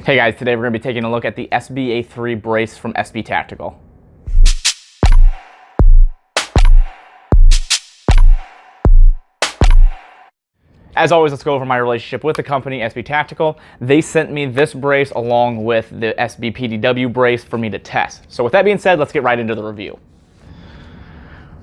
Hey guys, today we're going to be taking a look at the SBA3 brace from SB Tactical. As always, let's go over my relationship with the company, SB Tactical. They sent me this brace along with the SB PDW brace for me to test. So with that being said, let's get right into the review.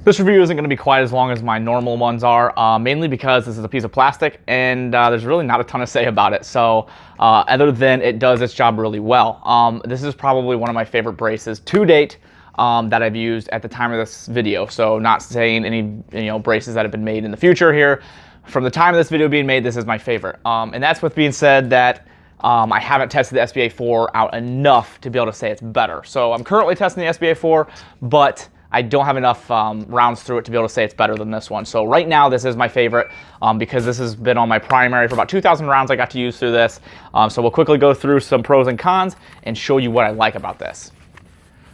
This review isn't going to be quite as long as my normal ones are, mainly because this is a piece of plastic and there's really not a ton to say about it. So other than it does its job really well. This is probably one of my favorite braces to date that I've used at the time of this video. So not saying any braces that have been made in the future here. From the time of this video being made, this is my favorite. And that's with being said that I haven't tested the SBA4 out enough to be able to say it's better. So I'm currently testing the SBA4, but I don't have enough rounds through it to be able to say it's better than this one. So right now, this is my favorite because this has been on my primary for about 2,000 rounds I got to use through this. So we'll quickly go through some pros and cons and show you what I like about this.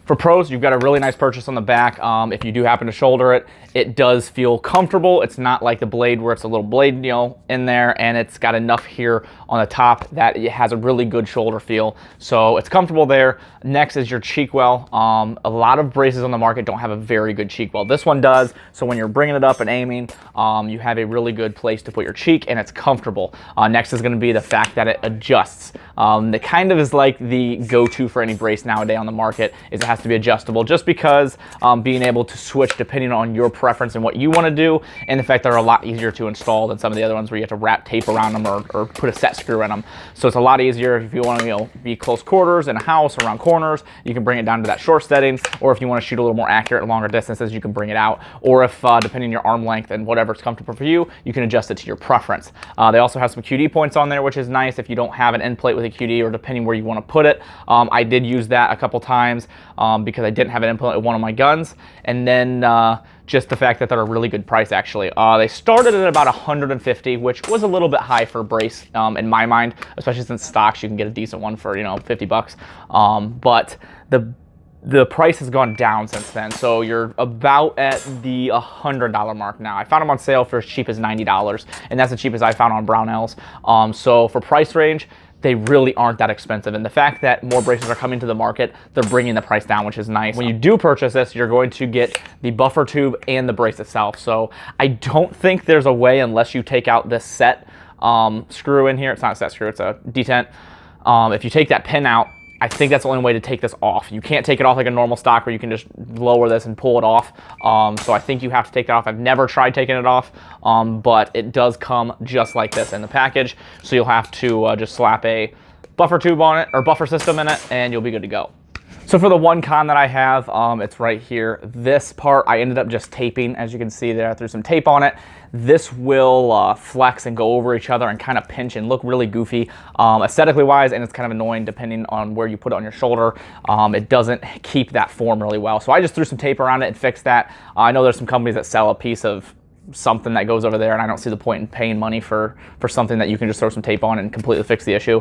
For pros, you've got a really nice purchase on the back. If you do happen to shoulder it, it does feel comfortable. It's not like the blade where it's a little blade, in there, and it's got enough here on the top that it has a really good shoulder feel. So it's comfortable there. Next is your cheek well. A lot of braces on the market don't have a very good cheek well. This one does. So when you're bringing it up and aiming, you have a really good place to put your cheek, and it's comfortable. Next is going to be the fact that it adjusts. It kind of is like the go-to for any brace nowadays on the market. Is it has to be adjustable, just because being able to switch depending on your preference and what you want to do, and the fact they're a lot easier to install than some of the other ones where you have to wrap tape around them or put a set screw in them. So it's a lot easier if you want to be close quarters in a house, around corners, you can bring it down to that short setting, or if you want to shoot a little more accurate at longer distances, you can bring it out, or if depending on your arm length and whatever's comfortable for you, you can adjust it to your preference. They also have some QD points on there, which is nice if you don't have an end plate with a QD, or depending where you want to put it. I did use that a couple times because I didn't have an end plate with one of my guns, and then just the fact that they're a really good price, actually. They started at about 150, which was a little bit high for a brace in my mind, especially since stocks you can get a decent one for 50 bucks. But the price has gone down since then, so you're about at the $100 mark now. I found them on sale for as cheap as $90, and that's the cheapest I found on Brownells. So for price range, they really aren't that expensive. And the fact that more braces are coming to the market, they're bringing the price down, which is nice. When you do purchase this, you're going to get the buffer tube and the brace itself. So I don't think there's a way, unless you take out this set screw in here. It's not a set screw, it's a detent. If you take that pin out, I think that's the only way to take this off. You can't take it off like a normal stock where you can just lower this and pull it off. So I think you have to take it off. I've never tried taking it off, but it does come just like this in the package. So you'll have to just slap a buffer tube on it, or buffer system in it, and you'll be good to go. So for the one con that I have, it's right here. This part I ended up just taping. As you can see there, I threw some tape on it. This will flex and go over each other and kind of pinch and look really goofy aesthetically wise, and it's kind of annoying depending on where you put it on your shoulder. It doesn't keep that form really well. So I just threw some tape around it and fixed that. I know there's some companies that sell a piece of something that goes over there, and I don't see the point in paying money for something that you can just throw some tape on and completely fix the issue.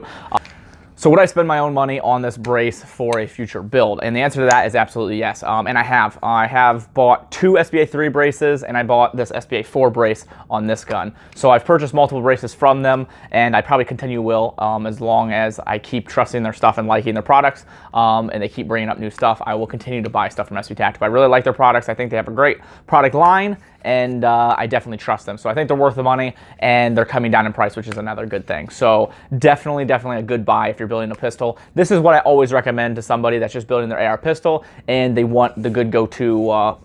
So would I spend my own money on this brace for a future build? And the answer to that is absolutely yes. And I have bought 2 SBA3 braces, and I bought this SBA4 brace on this gun. So I've purchased multiple braces from them, and I probably will as long as I keep trusting their stuff and liking their products, and they keep bringing up new stuff. I will continue to buy stuff from SB Tactical. I really like their products. I think they have a great product line, and I definitely trust them. So I think they're worth the money, and they're coming down in price, which is another good thing. So definitely a good buy if you're building a pistol. This is what I always recommend to somebody that's just building their AR pistol and they want the good go-to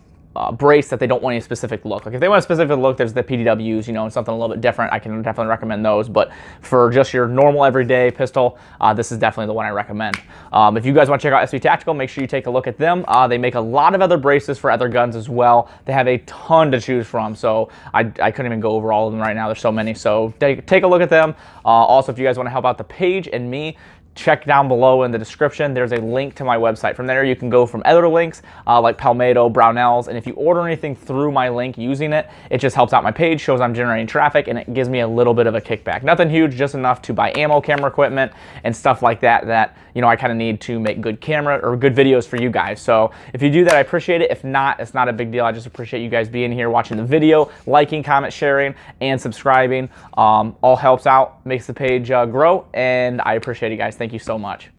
brace, that they don't want any specific look. Like if they want a specific look, there's the PDWs, and something a little bit different. I can definitely recommend those. But for just your normal everyday pistol, this is definitely the one I recommend. If you guys want to check out SB Tactical, make sure you take a look at them. They make a lot of other braces for other guns as well. They have a ton to choose from, so I couldn't even go over all of them right now. There's so many, so take a look at them. Also, if you guys want to help out the page and me, check down below in the description. There's a link to my website. From there, you can go from other links like Palmetto, Brownells, and if you order anything through my link using it, it just helps out my page, shows I'm generating traffic, and it gives me a little bit of a kickback. Nothing huge, just enough to buy ammo, camera equipment, and stuff like that I kind of need to make good camera or good videos for you guys. So if you do that, I appreciate it. If not, it's not a big deal. I just appreciate you guys being here, watching the video, liking, comment, sharing, and subscribing. All helps out, makes the page grow, and I appreciate you guys. Thank Thank you so much.